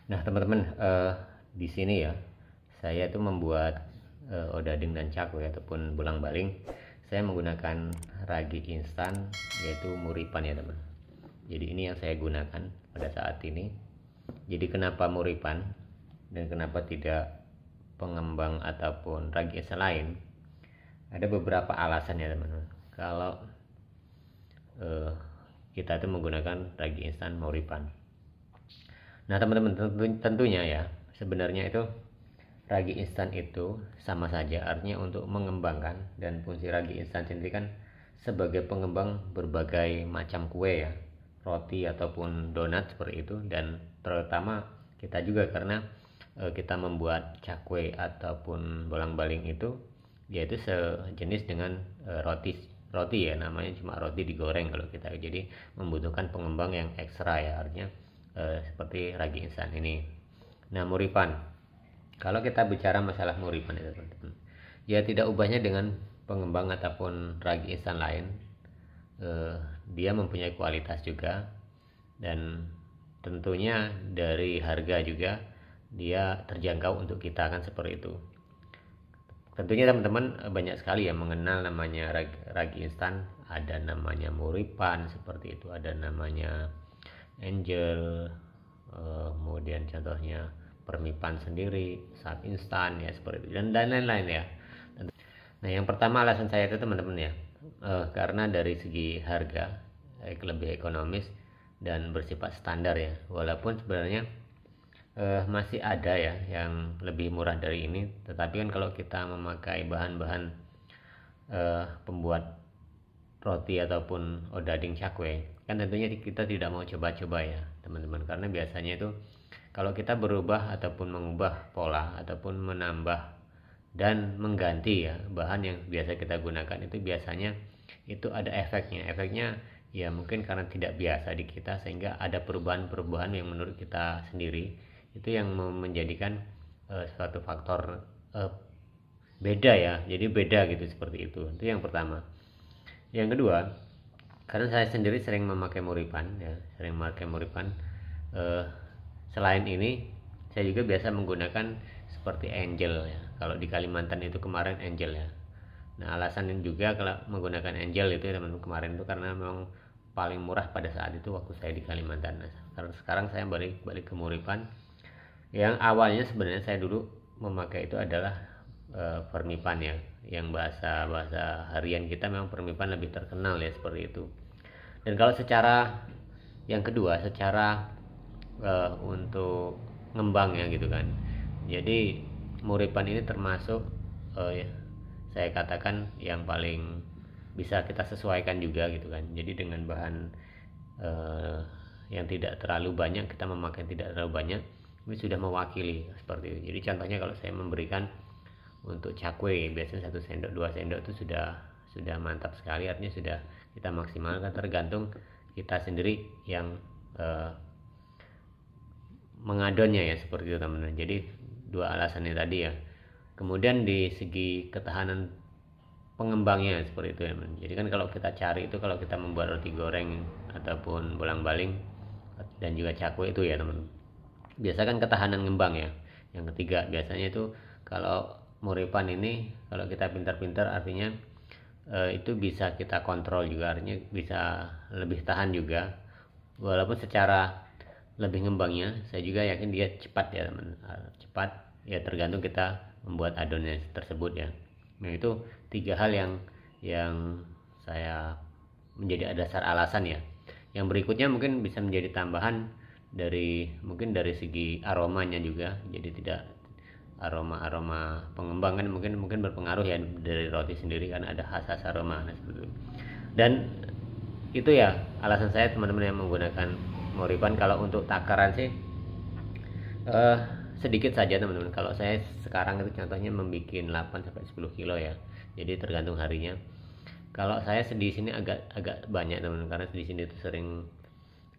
Nah, teman-teman, di sini ya, saya itu membuat odading dan cakwe ataupun bolang-baling. Saya menggunakan ragi instan, yaitu muripan ya teman. Jadi ini yang saya gunakan pada saat ini. Jadi kenapa muripan dan kenapa tidak pengembang ataupun ragi instan lain? Ada beberapa alasan ya teman-teman. Kalau kita itu menggunakan ragi instan muripan. Nah teman-teman, tentunya ya, sebenarnya itu ragi instan itu sama saja, artinya untuk mengembangkan, dan fungsi ragi instan sendiri kan sebagai pengembang berbagai macam kue ya, roti ataupun donat seperti itu. Dan terutama kita juga karena kita membuat cakwe ataupun bolang-baling itu yaitu sejenis dengan roti roti ya, namanya cuma roti digoreng kalau kita, jadi membutuhkan pengembang yang ekstra ya, artinya seperti ragi instan ini. Nah, muripan, kalau kita bicara masalah muripan itu teman-teman, ya tidak ubahnya dengan pengembang ataupun ragi instan lain. Dia mempunyai kualitas juga, dan tentunya dari harga juga dia terjangkau untuk kita, kan seperti itu. Tentunya teman-teman banyak sekali yang mengenal namanya ragi instan, ada namanya muripan seperti itu, ada namanya Angel, kemudian contohnya permipan sendiri, saat instan ya seperti itu, dan lain-lain ya. Nah, yang pertama alasan saya itu teman-teman ya, karena dari segi harga lebih ekonomis dan bersifat standar ya, walaupun sebenarnya masih ada ya yang lebih murah dari ini, tetapi kan kalau kita memakai bahan-bahan pembuat roti ataupun odading cakwe, kan tentunya kita tidak mau coba-coba ya teman-teman, karena biasanya itu kalau kita berubah ataupun mengubah pola ataupun menambah dan mengganti ya bahan yang biasa kita gunakan, itu biasanya itu ada efeknya ya, mungkin karena tidak biasa di kita sehingga ada perubahan-perubahan yang menurut kita sendiri itu yang menjadikan suatu faktor beda ya, jadi beda gitu, seperti itu yang pertama. Yang kedua, karena saya sendiri sering memakai muripan ya, selain ini saya juga biasa menggunakan seperti Angel ya, kalau di Kalimantan itu kemarin Angel ya. Nah, alasan juga kalau menggunakan Angel itu ya teman-teman, kemarin itu karena memang paling murah pada saat itu waktu saya di Kalimantan. Nah, sekarang saya balik ke muripan. Yang awalnya sebenarnya saya dulu memakai itu adalah permipan ya, yang bahasa harian kita memang permipan lebih terkenal ya, seperti itu. Dan kalau secara yang kedua, secara untuk ngembang ya gitu kan, jadi muripan ini termasuk ya, saya katakan yang paling bisa kita sesuaikan juga gitu kan. Jadi dengan bahan yang tidak terlalu banyak, kita memakai tidak terlalu banyak, ini sudah mewakili seperti itu. Jadi contohnya kalau saya memberikan untuk cakwe biasanya 1 sendok 2 sendok itu sudah mantap sekali, artinya sudah kita maksimalkan, tergantung kita sendiri yang mengadonnya ya, seperti itu teman-teman. Jadi dua alasannya tadi ya. Kemudian di segi ketahanan pengembangnya seperti itu ya teman. Jadi kan kalau kita cari itu, kalau kita membuat roti goreng ataupun bolang-baling dan juga cakwe itu ya teman, biasa kan ketahanan ngembang ya. Yang ketiga biasanya itu kalau muripan ini, kalau kita pintar-pintar artinya itu bisa kita kontrol juga, artinya bisa lebih tahan juga, walaupun secara lebih ngembangnya saya juga yakin dia cepat ya teman, cepat ya, tergantung kita membuat adonnya tersebut ya. Nah, itu 3 hal yang saya menjadi dasar alasan ya. Yang berikutnya mungkin bisa menjadi tambahan mungkin dari segi aromanya juga, jadi tidak aroma pengembang kan mungkin berpengaruh ya dari roti sendiri, kan ada khas aroma. Nah, seperti itu. Dan itu ya alasan saya teman-teman yang menggunakan muripan. Kalau untuk takaran sih sedikit saja teman-teman. Kalau saya sekarang itu contohnya membuat 8-10 kilo ya, jadi tergantung harinya. Kalau saya di sini agak banyak teman-teman, karena di sini itu sering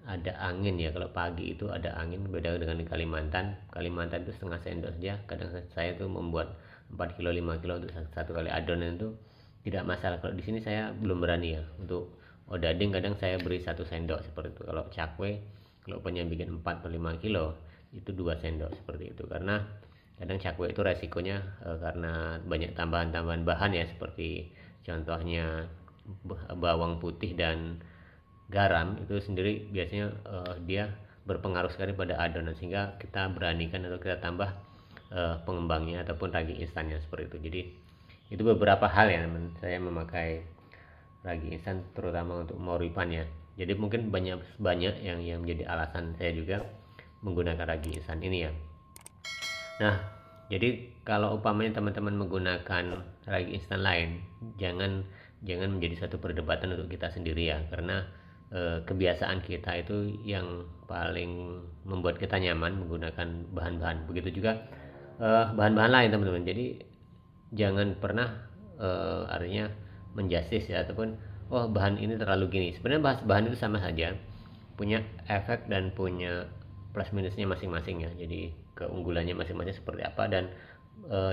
ada angin ya. Kalau pagi itu ada angin, beda dengan di Kalimantan itu setengah sendok saja. Kadang saya tuh membuat 4 kilo 5 kilo untuk satu kali adonan, itu tidak masalah. Kalau di sini saya belum berani ya. Untuk odading kadang saya beri 1 sendok seperti itu. Kalau cakwe, kalau punya bikin 4 atau 5 kilo, itu 2 sendok seperti itu. Karena kadang cakwe itu resikonya karena banyak tambahan-tambahan bahan ya, seperti contohnya bawang putih dan garam itu sendiri biasanya dia berpengaruh sekali pada adonan, sehingga kita beranikan atau kita tambah pengembangnya ataupun ragi instannya seperti itu. Jadi itu beberapa hal ya teman, saya memakai ragi instan terutama untuk moripan ya. Jadi mungkin banyak yang menjadi alasan saya juga menggunakan ragi instan ini ya. Nah, jadi kalau umpamanya teman-teman menggunakan ragi instan lain, jangan menjadi satu perdebatan untuk kita sendiri ya, karena kebiasaan kita itu yang paling membuat kita nyaman menggunakan bahan-bahan. Begitu juga bahan-bahan lain teman-teman. Jadi jangan pernah artinya menjustis ya, ataupun oh bahan ini terlalu gini. Sebenarnya bahan itu sama saja, punya efek dan punya plus minusnya masing-masing ya. Jadi keunggulannya masing-masing seperti apa, dan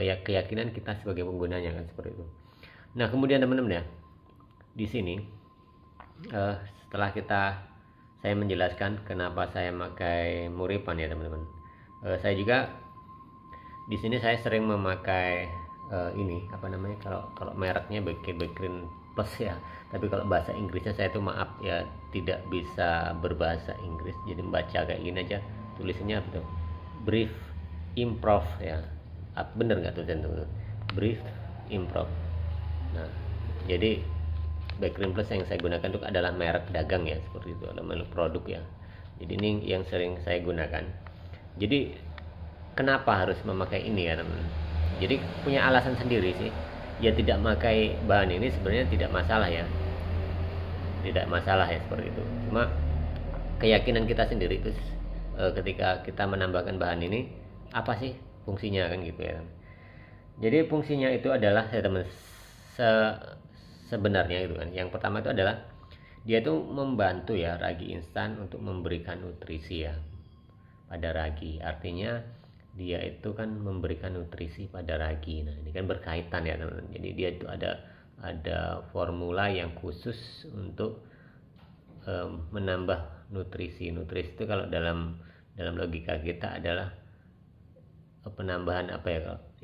ya keyakinan kita sebagai penggunanya kan seperti itu. Nah kemudian teman-teman ya, di sini setelah saya menjelaskan kenapa saya pakai moripan ya teman-teman, saya juga di sini saya sering memakai ini apa namanya, kalau mereknya Bakerin Plus ya, tapi kalau bahasa Inggrisnya saya tuh maaf ya tidak bisa berbahasa Inggris, jadi membaca kayak gini aja tulisannya apa tuh, Brief Improv ya, bener nggak tulisan tuh, Brief Improv. Nah jadi Bakerin Plus yang saya gunakan itu adalah merek dagang ya, seperti itu, adalah merek produk ya. Jadi ini yang sering saya gunakan. Jadi kenapa harus memakai ini ya teman? Jadi punya alasan sendiri sih. Ya tidak memakai bahan ini sebenarnya tidak masalah ya, tidak masalah ya seperti itu. Cuma keyakinan kita sendiri itu ketika kita menambahkan bahan ini apa sih fungsinya kan gitu ya. Jadi fungsinya itu adalah ya teman, sebenarnya itu kan, yang pertama itu adalah dia itu membantu ya ragi instan untuk memberikan nutrisi ya pada ragi. Artinya dia itu kan memberikan nutrisi pada ragi. Nah ini kan berkaitan ya teman-teman. Jadi dia itu ada formula yang khusus untuk menambah nutrisi. Nutrisi itu kalau dalam logika kita adalah penambahan apa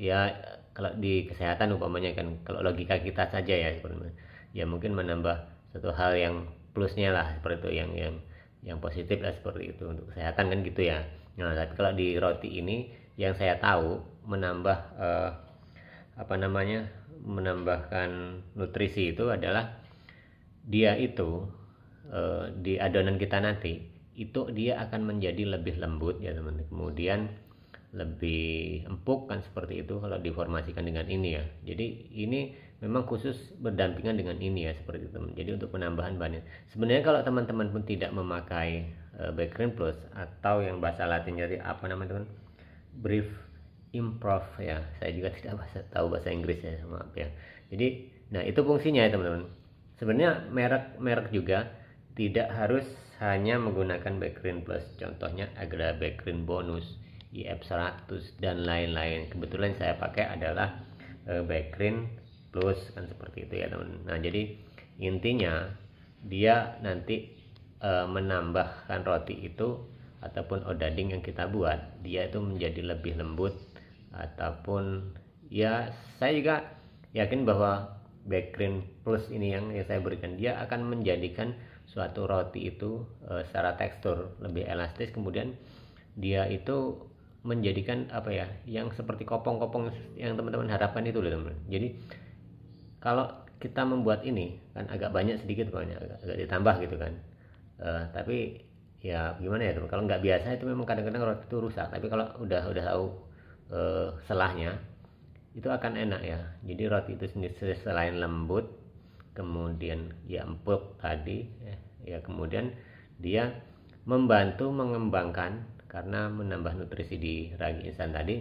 ya, kalau di kesehatan umpamanya kan, kalau logika kita saja ya sebenarnya ya mungkin menambah satu hal yang plusnya lah seperti itu, yang positif lah seperti itu untuk kesehatan kan gitu ya. Nah tapi kalau di roti ini yang saya tahu menambah menambahkan nutrisi itu adalah dia itu di adonan kita nanti itu dia akan menjadi lebih lembut ya teman-teman, kemudian lebih empuk kan seperti itu kalau diformasikan dengan ini ya. Jadi ini memang khusus berdampingan dengan ini ya seperti itu teman. Jadi untuk penambahan bahannya sebenarnya kalau teman-teman pun tidak memakai Bakerin Plus atau yang bahasa latinnya apa namanya teman, Brief Improv ya, saya juga tidak tahu bahasa Inggris ya, maaf ya. Jadi nah itu fungsinya ya teman-teman. Sebenarnya merek juga tidak harus hanya menggunakan Bakerin Plus, contohnya ada Bakerin Bonus, IF100 dan lain-lain. Kebetulan saya pakai adalah Bakerin Plus kan seperti itu ya teman. Nah jadi intinya dia nanti menambahkan roti itu ataupun odading yang kita buat, dia itu menjadi lebih lembut, ataupun ya saya juga yakin bahwa Bakerin Plus ini yang saya berikan, dia akan menjadikan suatu roti itu secara tekstur lebih elastis, kemudian dia itu menjadikan apa ya, yang seperti kopong-kopong yang teman-teman harapkan itu loh teman. Jadi kalau kita membuat ini kan agak banyak sedikit pokoknya, agak ditambah gitu kan, tapi ya gimana ya teman, kalau nggak biasa itu memang kadang-kadang roti itu rusak, tapi kalau udah tahu selahnya itu akan enak ya. Jadi roti itu sendiri selain lembut, kemudian ya empuk tadi ya, kemudian dia membantu mengembangkan karena menambah nutrisi di ragi instan tadi,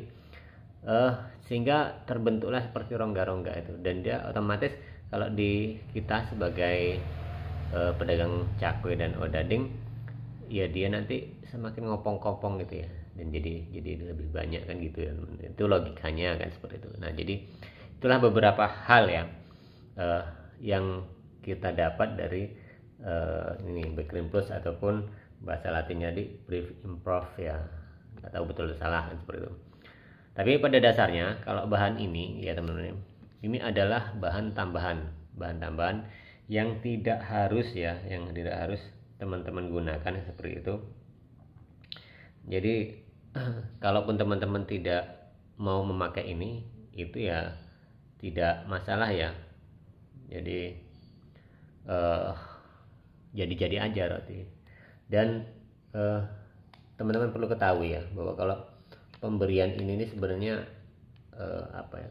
sehingga terbentuklah seperti rongga-rongga itu, dan dia otomatis kalau di kita sebagai pedagang cakwe dan odading ya dia nanti semakin ngopong-kopong gitu ya, dan jadi lebih banyak kan gitu ya, itu logikanya kan seperti itu. Nah jadi itulah beberapa hal ya yang kita dapat dari ini Bakerin Plus ataupun bahasa latinnya di Brief Improv ya. nggak tahu betul atau salah seperti itu. Tapi pada dasarnya kalau bahan ini ya teman-teman, ini adalah bahan tambahan yang tidak harus ya, yang tidak harus teman-teman gunakan seperti itu. Jadi kalaupun teman-teman tidak mau memakai ini, itu ya tidak masalah ya. Jadi jadi aja roti. Dan teman-teman perlu ketahui ya bahwa kalau pemberian ini sebenarnya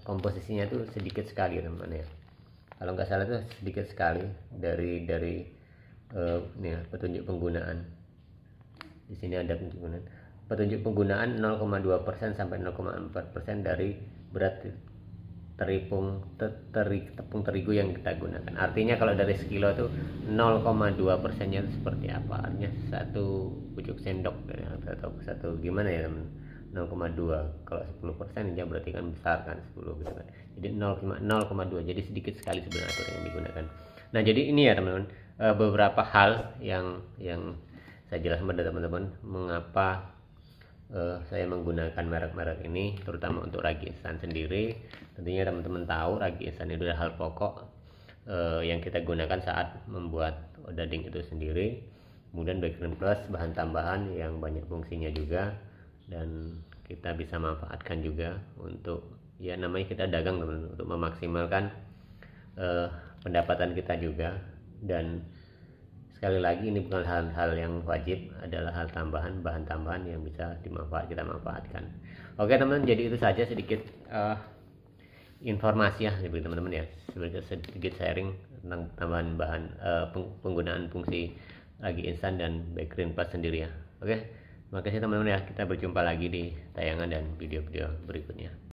komposisinya itu sedikit sekali teman-teman ya. Kalau nggak salah itu sedikit sekali dari petunjuk penggunaan. Di sini ada petunjuk penggunaan 0,2% sampai 0,4% dari berat tepung terigu yang kita gunakan. Artinya kalau dari sekilo itu 0,2%-nya itu seperti apa? Artinya satu pucuk sendok atau satu gimana ya teman? 0,2. Kalau 10% ya berarti kan besar kan 10 gitu kan. Jadi 0,2. Jadi sedikit sekali sebenarnya aturan yang digunakan. Nah, jadi ini ya teman-teman, beberapa hal yang saya jelaskan pada teman-teman mengapa saya menggunakan merek-merek ini, terutama untuk ragi instan sendiri. Tentunya teman-teman tahu ragi instan itu adalah hal pokok yang kita gunakan saat membuat odading itu sendiri. Kemudian background plus bahan tambahan yang banyak fungsinya juga, dan kita bisa manfaatkan juga untuk ya namanya kita dagang teman-teman, untuk memaksimalkan pendapatan kita juga. Dan sekali lagi ini bukan hal-hal yang wajib, adalah hal tambahan, bahan tambahan yang bisa kita manfaatkan. Oke teman-teman, jadi itu saja sedikit informasi ya bagi teman-teman ya, sedikit sharing tentang tambahan bahan penggunaan fungsi ragi instan dan background plus sendiri ya. Oke, terima kasih teman-teman ya, kita berjumpa lagi di tayangan dan video-video berikutnya.